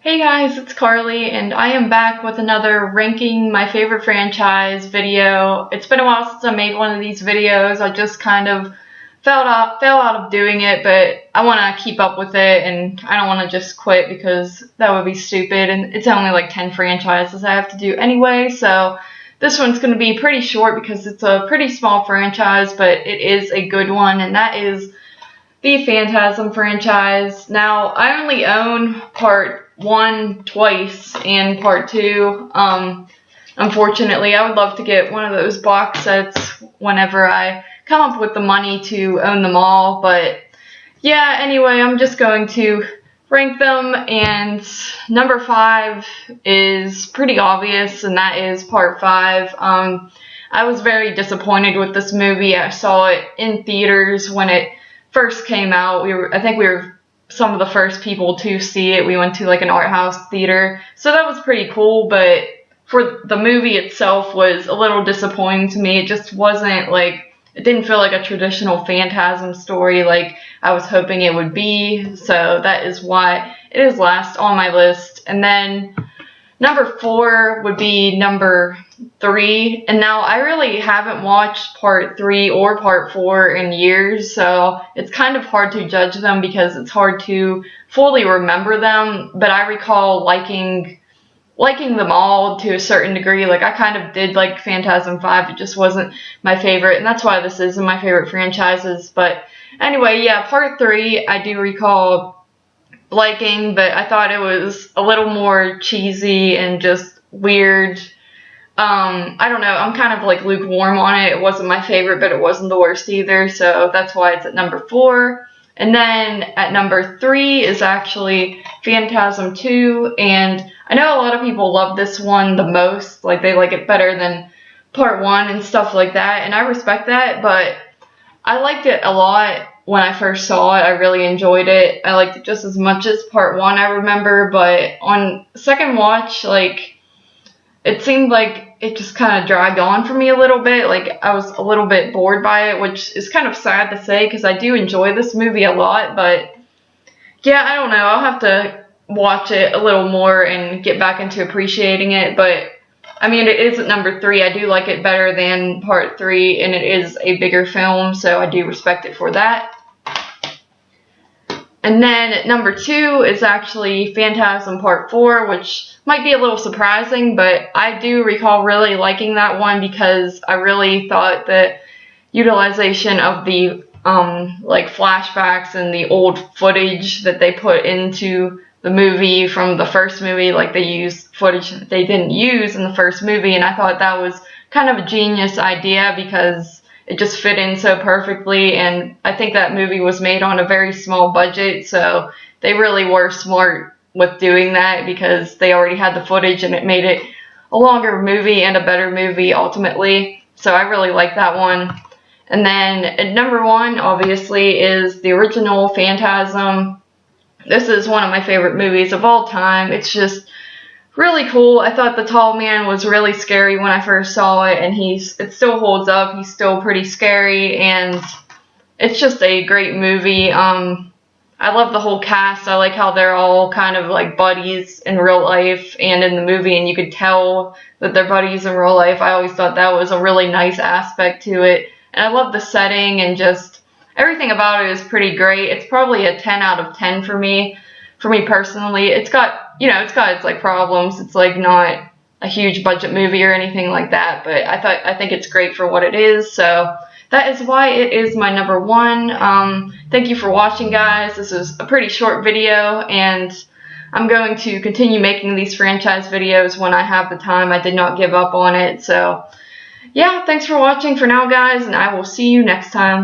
Hey guys, it's Carly, and I am back with another ranking my favorite franchise video. It's been a while since I made one of these videos. I just kind of fell out of doing it, but I want to keep up with it, and I don't want to just quit because that would be stupid, and it's only like 10 franchises I have to do anyway, so this one's going to be pretty short because it's a pretty small franchise, but it is a good one, and that is the Phantasm franchise. Now, I only own part 1 twice and part 2. Unfortunately, I would love to get one of those box sets whenever I come up with the money to own them all. But yeah, anyway, I'm just going to rank them, and number 5 is pretty obvious, and that is part 5. I was very disappointed with this movie. I saw it in theaters when it first came out. I think we were some of the first people to see it. We went to like an art house theater, so that was pretty cool, but for the movie itself was a little disappointing to me. It just wasn't like, it didn't feel like a traditional Phantasm story like I was hoping it would be, so that is why it is last on my list. And then number 4 would be number 3, and now I really haven't watched part 3 or part 4 in years, so it's kind of hard to judge them because it's hard to fully remember them, but I recall liking them all to a certain degree. Like, I kind of did like Phantasm 5, it just wasn't my favorite, and that's why this isn't my favorite franchises. But anyway, yeah, part 3 I do recall liking, but I thought it was a little more cheesy and just weird. I don't know, I'm kind of like lukewarm on it. It wasn't my favorite, but it wasn't the worst either, so that's why it's at number 4. And then at number 3 is actually Phantasm 2, and I know a lot of people love this one the most, like they like it better than part 1 and stuff like that, and I respect that, but I liked it a lot when I first saw it. I really enjoyed it. I liked it just as much as part 1, I remember, but on second watch, like, it seemed like it just kind of dragged on for me a little bit. Like, I was a little bit bored by it, which is kind of sad to say because I do enjoy this movie a lot, but yeah, I don't know. I'll have to watch it a little more and get back into appreciating it, but I mean, it is at number 3. I do like it better than part 3, and it is a bigger film, so I do respect it for that. And then at number 2 is actually Phantasm Part 4, which might be a little surprising, but I do recall really liking that one because I really thought that utilization of the like flashbacks and the old footage that they put into the movie from the first movie, like they used footage that they didn't use in the first movie, and I thought that was kind of a genius idea because it just fit in so perfectly, and I think that movie was made on a very small budget, so they really were smart with doing that because they already had the footage and it made it a longer movie and a better movie ultimately, so I really like that one. And then at number 1, obviously, is the original Phantasm. This is one of my favorite movies of all time. It's just really cool. I thought the tall man was really scary when I first saw it, and it still holds up. He's still pretty scary, and it's just a great movie. I love the whole cast. I like how they're all kind of like buddies in real life and in the movie, and you could tell that they're buddies in real life. I always thought that was a really nice aspect to it, and I love the setting, and just everything about it is pretty great. It's probably a 10 out of 10 for me personally. It's got its like problems. It's like not a huge budget movie or anything like that, but I think it's great for what it is, so that is why it is my number 1. Thank you for watching, guys. This is a pretty short video, and I'm going to continue making these franchise videos when I have the time. I did not give up on it, so yeah, thanks for watching for now, guys, and I will see you next time.